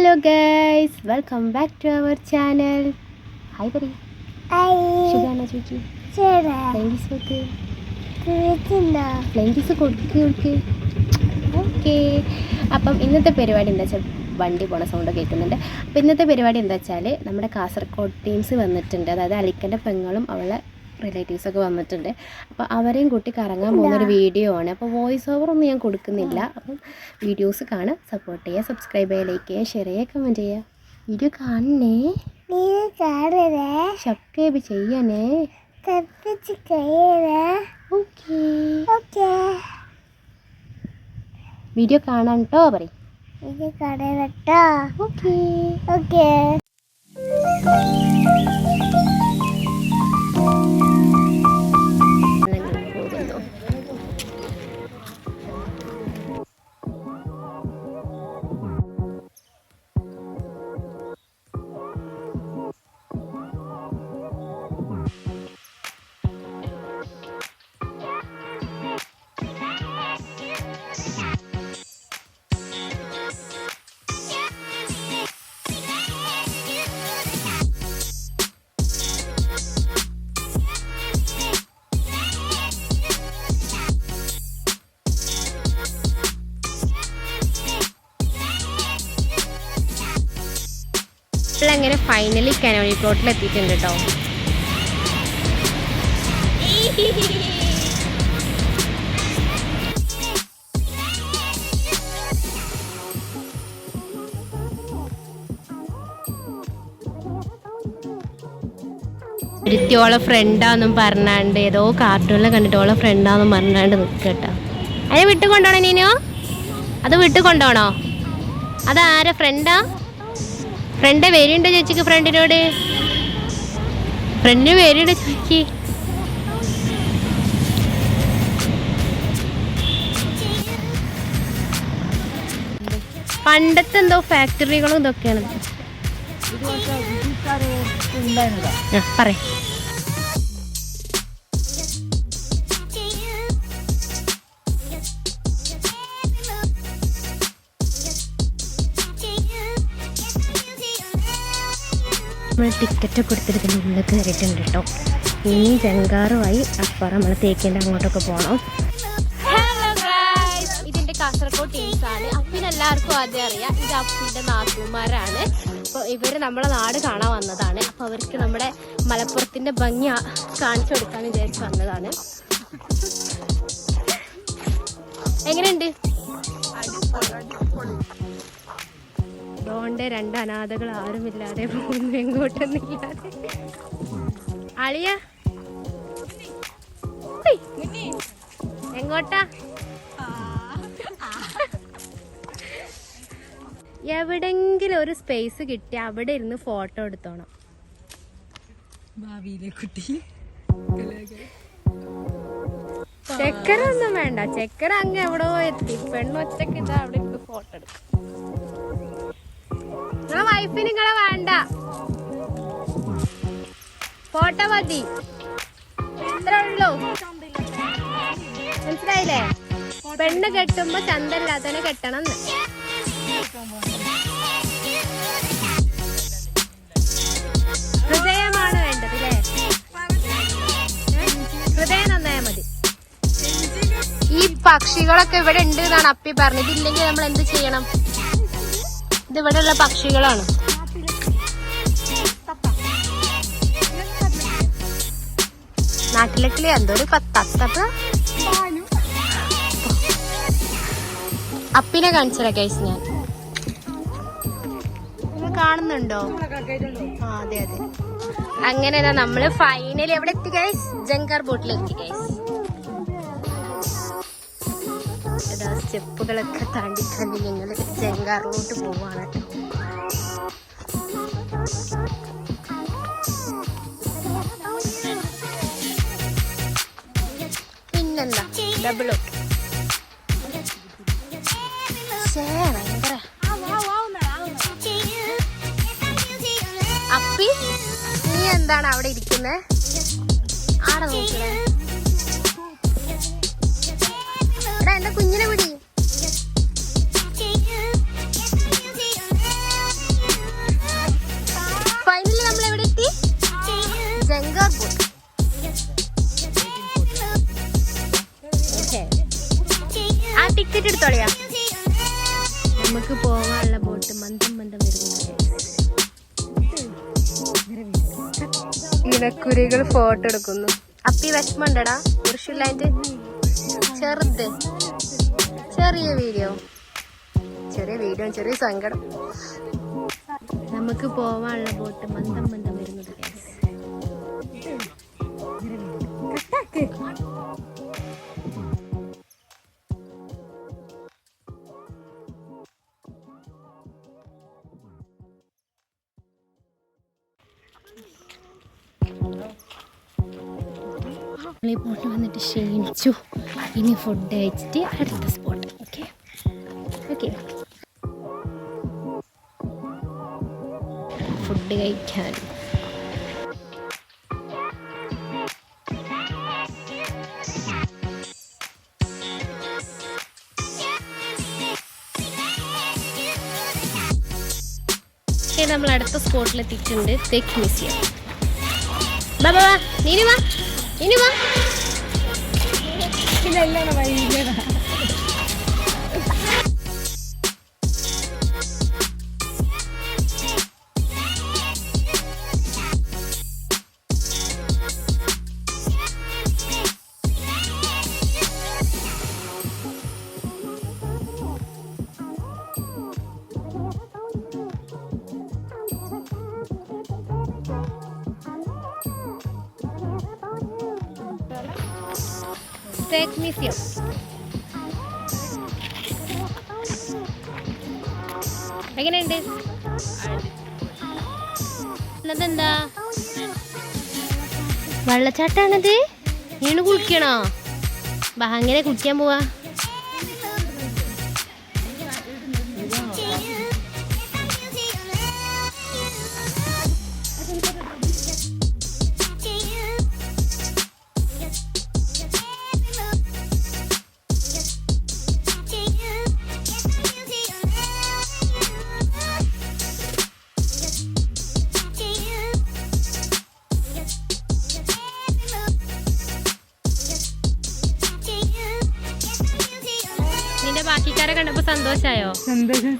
Hello guys, welcome back to our channel. Hi പറയും. സുഖാണോ ചോദിക്ക്. കൊടുക്ക്. ഓക്കെ, അപ്പം ഇന്നത്തെ പരിപാടി എന്താ വെച്ചാൽ വണ്ടി പോണ സൗണ്ട് കേൾക്കുന്നുണ്ട്. അപ്പോൾ ഇന്നത്തെ പരിപാടി എന്താ വെച്ചാൽ നമ്മുടെ കാസർഗോഡ് ടീംസ് വന്നിട്ടുണ്ട്. അതായത് അലിക്കൻ്റെ പെങ്ങളും അവളെ റിലേറ്റീവ്സൊക്കെ വന്നിട്ടുണ്ട്. അപ്പോൾ അവരെയും കൂട്ടി കറങ്ങാൻ പോകുന്നൊരു വീഡിയോ ആണ്. അപ്പോൾ വോയിസ് ഓവർ ഒന്നും ഞാൻ കൊടുക്കുന്നില്ല. അപ്പം വീഡിയോസ് കാണാൻ സപ്പോർട്ട് ചെയ്യുക, സബ്സ്ക്രൈബ് ചെയ്യുക, ലൈക്ക് ചെയ്യുക, ഷെയർ ചെയ്യുക, കമൻറ്റ് ചെയ്യുക. വീഡിയോ കാണണേ, സബ്സ്ക്രൈബ് ചെയ്യണേ. ഓക്കെ, വീഡിയോ കാണാൻ കേട്ടോ പറയും. ഓക്കെ. അങ്ങനെ ഫൈനലി കനോലി പ്ലോട്ടിൽ എത്തിയിട്ടുണ്ട് കേട്ടോ. ഒരുത്തിയോളെ ഫ്രണ്ടാന്നും പറഞ്ഞാണ്ട് ഏതോ കാർട്ടൂണിൽ കണ്ടിട്ടോളെ ഫ്രണ്ടാന്നും പറഞ്ഞാണ്ട് നിൽക്കട്ടോ. അതിനെ വിട്ട് കൊണ്ടോണോ നീനോ? അത് വിട്ട് കൊണ്ടോണോ? അതാരെ ഫ്രണ്ടാ? ഫ്രണ്ട് വരുന്നുണ്ട് ചേച്ചിക്ക്. ഫ്രണ്ടിനോട് ഫ്രണ്ടിന് വരുന്നുണ്ട് ചേച്ചി. പണ്ടത്തെ എന്തോ ഫാക്ടറികളും ഇതൊക്കെയാണ്. പറ. നമ്മൾ ടിക്കറ്റ് കൊടുത്തിട്ട് ഉള്ളിൽ കയറിയിട്ടുണ്ട് കേട്ടോ. ഇനി ജങ്കാറുമായി അപ്പുറം നമ്മൾ തേക്കേണ്ട അങ്ങോട്ടൊക്കെ പോകണം. ഇതിൻ്റെ കാസർഗോഡ് ടീംസാണ്. അപ്പിന് എല്ലാവർക്കും ആദ്യം അറിയാം. ഇത് അപ്പിൻ്റെ നാത്തൂമാരാണ്. അപ്പോൾ ഇവർ നമ്മളെ നാട് കാണാൻ വന്നതാണ്. അപ്പോൾ അവർക്ക് നമ്മുടെ മലപ്പുറത്തിൻ്റെ ഭംഗി കാണിച്ചു കൊടുക്കാൻ വിചാരിച്ച് വന്നതാണ്. എങ്ങനെയുണ്ട്? അതുകൊണ്ട് രണ്ട് അനാഥകൾ ആരുമില്ലാതെ പോകുന്നു, എങ്ങോട്ടൊന്നില്ലാതെ. അളിയ എങ്ങോട്ടാ? എവിടെങ്കിലും ഒരു സ്പേസ് കിട്ടി അവിടെ ഇരുന്ന് ഫോട്ടോ എടുത്തോണം. ചെക്കറൊന്നും വേണ്ട, ചെക്കർ അങ്ങ് എവിടോ എത്തി. പെണ്ണൊറ്റക്ക് ഇതാ അവിടെ ഇരുന്ന് ഫോട്ടോ എടുക്കും. നിങ്ങളെ വൈഫിന് നിങ്ങളെ വേണ്ട, ഫോട്ടോ മതി. ഇത്ര ഉള്ളൂ, മനസ്സിലായില്ലേ? പെണ്ണ് കെട്ടുമ്പോ ചന്തല്ലാത്തവനെ കെട്ടണം. ഹൃദയമാണ് വേണ്ടത് അല്ലേ? ഹൃദയം നന്നായാൽ മതി. ഈ പക്ഷികളൊക്കെ ഇവിടെ ഉണ്ട് എന്നാണ് അപ്പി പറഞ്ഞത്. ഇല്ലെങ്കിൽ നമ്മൾ എന്ത് ചെയ്യണം? ഇതിവിടെയുള്ള പക്ഷികളാണ്. നാട്ടിലേക്കില് എന്തോ ഒരു തത്തപ്പ അപ്പിനെ കാണിച്ചതാ ഗൈസ്. ഞാൻ നിങ്ങൾ കാണുന്നുണ്ടോ? ആ അതെ അതെ. അങ്ങനെ നമ്മള് ഫൈനലി എവിടെ എത്തി ഗൈസ്? ജങ്കാർ ബോട്ടിലെത്തി ഗൈസ്. സ്റ്റെപ്പുകളൊക്കെ താണ്ടി താണ്ടി ഞങ്ങൾ ജങ്കാറിലോട്ട് പോവാണ്. പിന്നെന്താ ഡബിളോ ഭയങ്കര. അപ്പി നീ എന്താണ് അവിടെ ഇരിക്കുന്നത്? ആടെ നോക്കണേ. എന്റെ കുഞ്ഞിനെ പിടി. ദിനക്കുരുകൾ ഫോട്ടോ എടുക്കുന്നു. അപ്പി വിഷമണ്ടടാ കുരിശില്ലായിട്ട് ചെറുത് ചെറിയ വീഡിയോ ചെറിയ സങ്കടം. നമുക്ക് പോവാനുള്ള ബോട്ട് മന്ദം വരുന്നത്. ഈ ബോട്ട് വന്നിട്ട് ക്ഷീണിച്ചു. ഇനി ഫുഡ് കഴിച്ചിട്ട് അടുത്ത സ്പോട്ട്. ഓക്കെ ഫുഡ് കഴിക്കാൻ നമ്മൾ അടുത്ത സ്പോട്ടിലെത്തിയിട്ടുണ്ട്. തെക്ക് മ്യൂസിയം. ബാബാ നീനു വാ. State Museum. എങ്ങനെയുണ്ട്? അതെന്താ വെള്ളച്ചാട്ടാണത്? വീണ് കുളിക്കണോ? അങ്ങനെ കുളിക്കാൻ പോവാ. ബാക്കിക്കാരെ കണ്ടപ്പോ സന്തോഷായോ? സന്തോഷം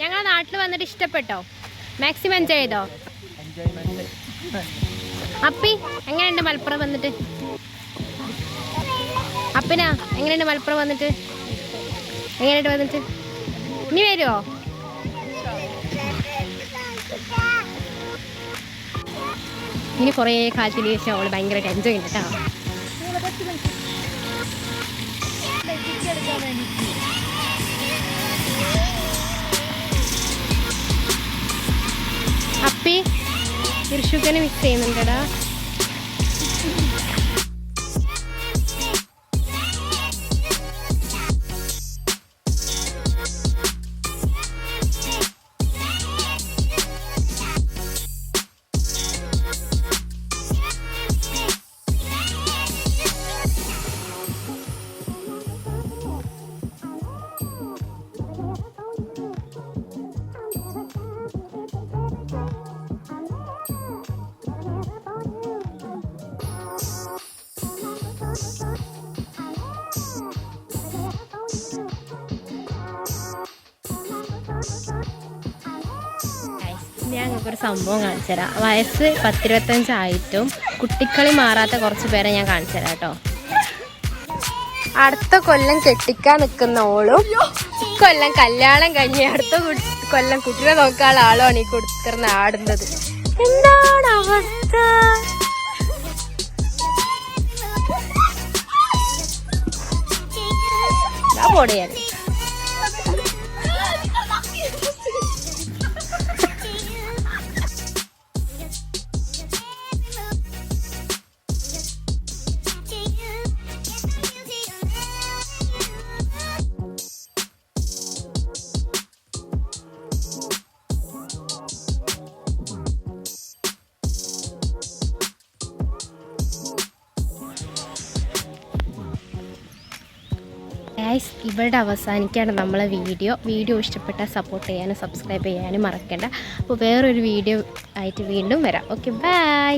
ഞങ്ങളെ നാട്ടിൽ വന്നിട്ട് ഇഷ്ടപ്പെട്ടോ? മാക്സിമം എൻജോയ് ചെയ്തോ? അപ്പി എങ്ങനെയുണ്ട് മലപ്പുറം വന്നിട്ട്? അപ്പിനാ എങ്ങനെയുണ്ട് മലപ്പുറം വന്നിട്ട്? നീ വരുമോ? ഇനി കുറേ കാലത്തിന് ശേഷം അവള് ഭയങ്കരമായിട്ട് എൻജോയ് ഉണ്ട് കേട്ടോ. അപ്പി ഇർഷുക്കനെ മിസ് ചെയ്യുന്നുണ്ടടാ. ഞങ്ങൾക്കൊരു സംഭവം കാണിച്ചു തരാം. വയസ്സ് 10-25 ആയിട്ടും കുട്ടിക്കളി മാറാത്ത കുറച്ച് പേരെ ഞാൻ കാണിച്ചു തരാം കേട്ടോ. അടുത്ത കൊല്ലം കെട്ടിക്കാൻ നിൽക്കുന്ന ഓളും കൊല്ലം കല്യാണം കഴിഞ്ഞ് അടുത്ത കൊല്ലം കുട്ടിയെ നോക്കാനുള്ള ആളുമാണ് ഈ കൊടുത്തിരുന്ന ആടുന്നത്. എന്താണ് അവസ്ഥ? പോടിയാൽ ഗൈസ് ഇവിടെ അവസാനിക്കാണ് നമ്മളെ വീഡിയോ ഇഷ്ടപ്പെട്ടാൽ സപ്പോർട്ട് ചെയ്യാനും സബ്സ്ക്രൈബ് ചെയ്യാനും മറക്കണ്ട. അപ്പോൾ വേറൊരു വീഡിയോ ആയിട്ട് വീണ്ടും വരാം. Okay, by.